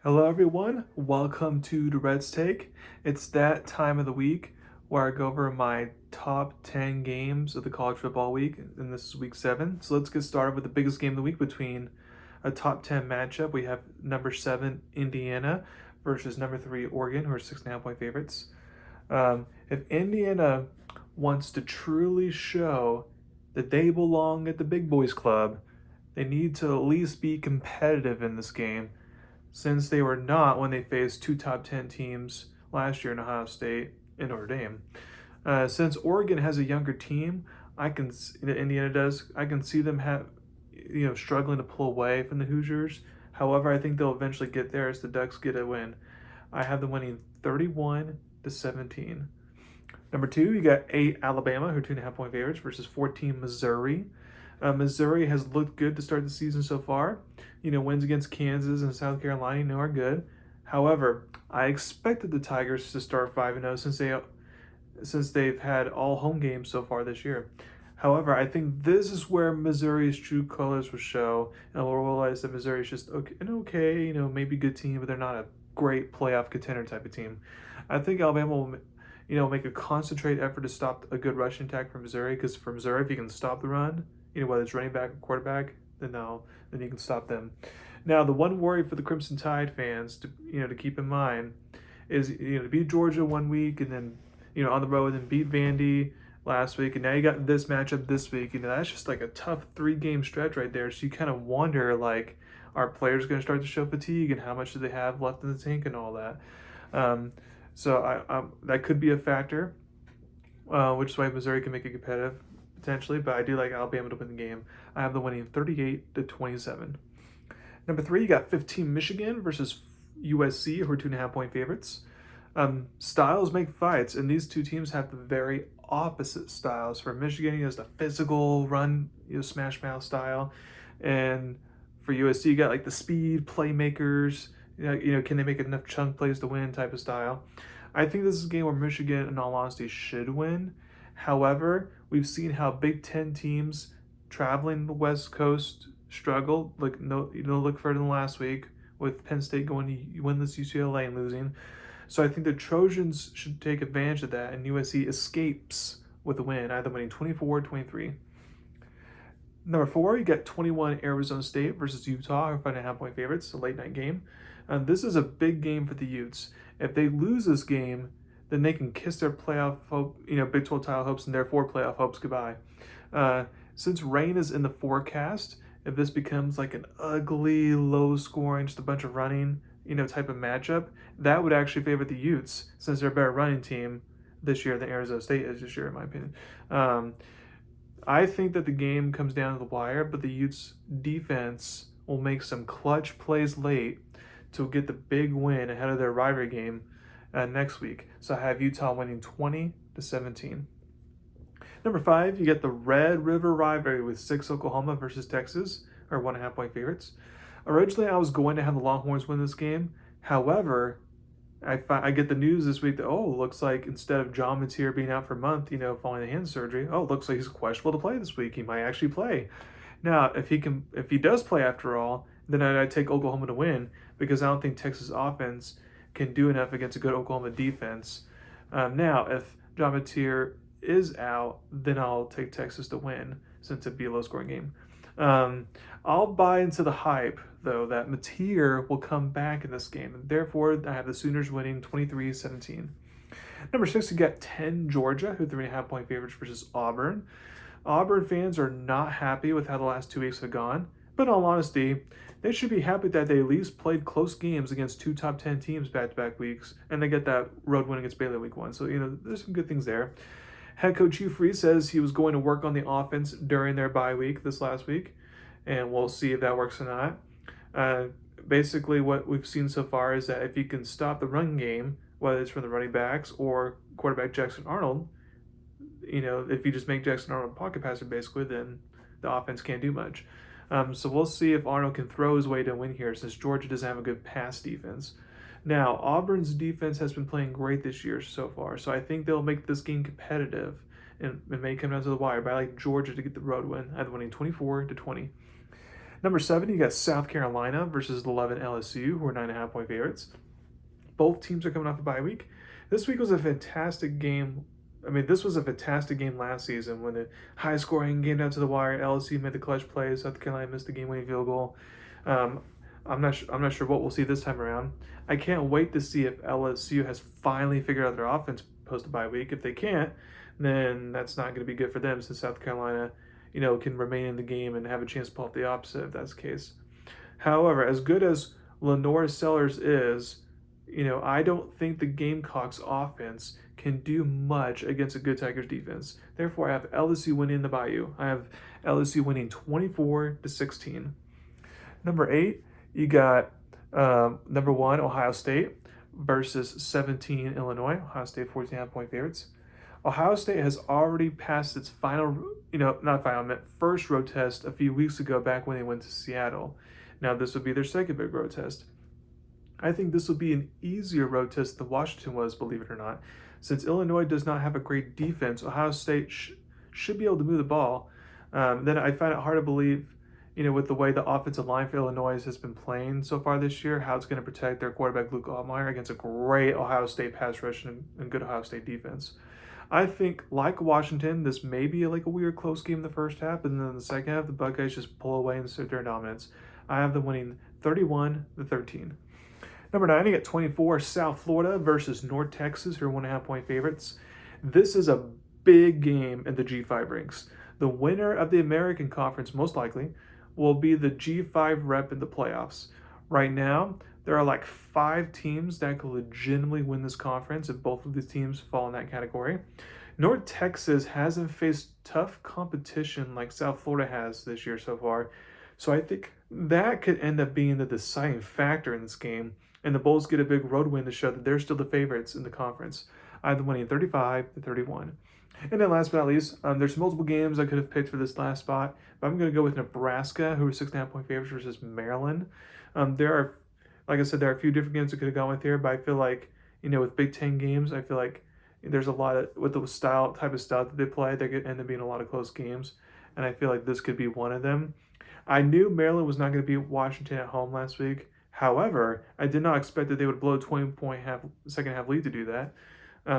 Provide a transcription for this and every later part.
Hello, everyone. Welcome to Durrett's Take. It's that time of the week where I go over my top 10 games of the college football week, and this is week 7. So let's get started with the biggest game of the week between a top 10 matchup. We have number 7, Indiana, versus number 3, Oregon, who are 6.5 point favorites. If Indiana wants to truly show that they belong at the big boys club, they need to at least be competitive in this game since they were not when they faced two top 10 teams last year in Ohio State and Notre Dame. Since Oregon has a younger team, Indiana does. I can see them struggling to pull away from the Hoosiers. However, I think they'll eventually get there as the Ducks get a win. I have them winning 31-17. Number 2, you got 8 Alabama, who are 2.5 point favorites, versus 14 Missouri. Missouri has looked good to start the season so far. Wins against Kansas and South Carolina, are good. However, I expected the Tigers to start 5-0 since they've had all home games so far this year. However, I think this is where Missouri's true colors will show, and we'll realize that Missouri is just okay, maybe good team, but they're not a great playoff contender type of team. I think Alabama will, make a concentrated effort to stop a good rushing attack from Missouri, because for Missouri, if you can stop the run, whether it's running back or quarterback, then you can stop them. Now, the one worry for the Crimson Tide fans to keep in mind is to beat Georgia one week and then on the road and beat Vandy last week, and now you got this matchup this week. That's just like a tough 3-game stretch right there. So you kind of wonder, like, are players going to start to show fatigue, and how much do they have left in the tank and all that. So that could be a factor, which is why Missouri can make it competitive potentially, but I do like Alabama to win the game. I have them winning 38-27. Number 3, you got 15 Michigan versus USC, who are 2.5 point favorites. Styles make fights, and these two teams have the very opposite styles. For Michigan, has the physical run, smash mouth style, and for USC, you got like the speed playmakers. Can they make enough chunk plays to win type of style? I think this is a game where Michigan, in all honesty, should win. However, we've seen how Big Ten teams traveling the West Coast struggle. Look further than last week with Penn State going to win this UCLA and losing. So I think the Trojans should take advantage of that, and USC escapes with a win, either winning 24-23. Number 4, you got 21 Arizona State versus Utah, who are 5.5 point favorites, a late night game. This is a big game for the Utes. If they lose this game, then they can kiss their playoff hope, Big 12 title hopes, and therefore playoff hopes goodbye. Since rain is in the forecast, if this becomes like an ugly, low-scoring, just a bunch of running, type of matchup, that would actually favor the Utes, since they're a better running team this year than Arizona State is this year, in my opinion. I think that the game comes down to the wire, but the Utes' defense will make some clutch plays late to get the big win ahead of their rivalry game next week. So I have Utah winning 20-17. Number 5, you get the Red River rivalry with 6 Oklahoma versus Texas, or 1.5 point favorites. Originally, I was going to have the Longhorns win this game. However, I get the news this week that, looks like instead of John Mateer being out for a month, following the hand surgery, it looks like he's questionable to play this week. He might actually play. Now, if he does play after all, then I'd take Oklahoma to win, because I don't think Texas offense can do enough against a good Oklahoma defense. Now, if John Mateer is out, then I'll take Texas to win, since it'd be a low-scoring game. I'll buy into the hype, though, that Mateer will come back in this game, and therefore I have the Sooners winning 23-17. Number 6, you got 10 Georgia, who are 3.5 point favorites versus Auburn. Auburn fans are not happy with how the last 2 weeks have gone, but in all honesty, they should be happy that they at least played close games against 2 top 10 teams back-to-back weeks, and they get that road win against Baylor week 1. So, there's some good things there. Head coach Hugh Freeze says he was going to work on the offense during their bye week this last week, and we'll see if that works or not. Basically, what we've seen so far is that if you can stop the run game, whether it's from the running backs or quarterback Jackson Arnold, if you just make Jackson Arnold a pocket passer, basically, then the offense can't do much. So we'll see if Arnold can throw his way to win here, since Georgia doesn't have a good pass defense. Now, Auburn's defense has been playing great this year so far, so I think they'll make this game competitive, and it may come down to the wire, but I like Georgia to get the road win, either winning 24-20. Number 7, you got South Carolina versus 11 LSU, who are 9.5-point favorites. Both teams are coming off a bye week. This week was a fantastic game. I mean, this was a fantastic game last season when the high scoring game down to the wire. LSU made the clutch play. South Carolina missed the game winning field goal. Um, I'm not sure what we'll see this time around. I can't wait to see if LSU has finally figured out their offense post a bye week. If they can't, then that's not going to be good for them since South Carolina, can remain in the game and have a chance to pull off the opposite if that's the case. However, as good as Lenore Sellers is, I don't think the Gamecocks offense can do much against a good Tigers defense. Therefore, I have LSU winning the Bayou. I have LSU winning 24-16. Number 8, you got number 1 Ohio State versus 17 Illinois. Ohio State 14.5-point favorites. Ohio State has already passed its first road test a few weeks ago back when they went to Seattle. Now this would be their second big road test. I think this will be an easier road test than Washington was, believe it or not. Since Illinois does not have a great defense, Ohio State should be able to move the ball. Then I find it hard to believe, with the way the offensive line for Illinois has been playing so far this year, how it's going to protect their quarterback Luke Altmaier against a great Ohio State pass rush and good Ohio State defense. I think, like Washington, this may be like a weird close game in the first half, and then in the second half, the Buckeyes just pull away and assert their dominance. I have them winning 31-13. Number 9, you got 24, South Florida versus North Texas, who are 1.5-point favorites. This is a big game in the G5 ranks. The winner of the American Conference, most likely, will be the G5 rep in the playoffs. Right now, there are like 5 teams that could legitimately win this conference if both of these teams fall in that category. North Texas hasn't faced tough competition like South Florida has this year so far. So I think that could end up being the deciding factor in this game, and the Bulls get a big road win to show that they're still the favorites in the conference. I have them winning 35-31. And then last but not least, there's multiple games I could have picked for this last spot, but I'm going to go with Nebraska, who are 6.5-point favorites, versus Maryland. Like I said, there are a few different games I could have gone with here, but I feel like, with Big Ten games, I feel like there's a lot of, with the type of style that they play, there could end up being a lot of close games, and I feel like this could be one of them. I knew Maryland was not going to beat Washington at home last week. However, I did not expect that they would blow a 20-point second half lead to do that.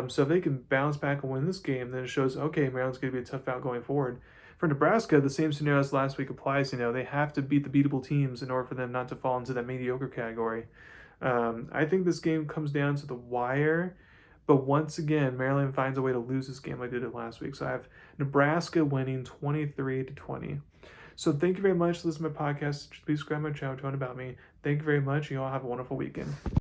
So if they can bounce back and win this game, then it shows, okay, Maryland's going to be a tough out going forward. For Nebraska, the same scenario as last week applies. They have to beat the beatable teams in order for them not to fall into that mediocre category. I think this game comes down to the wire, but once again, Maryland finds a way to lose this game like they did last week. So I have Nebraska winning 23-20. So thank you very much for listening to my podcast. Please subscribe to my channel to learn about me. Thank you very much. You all have a wonderful weekend.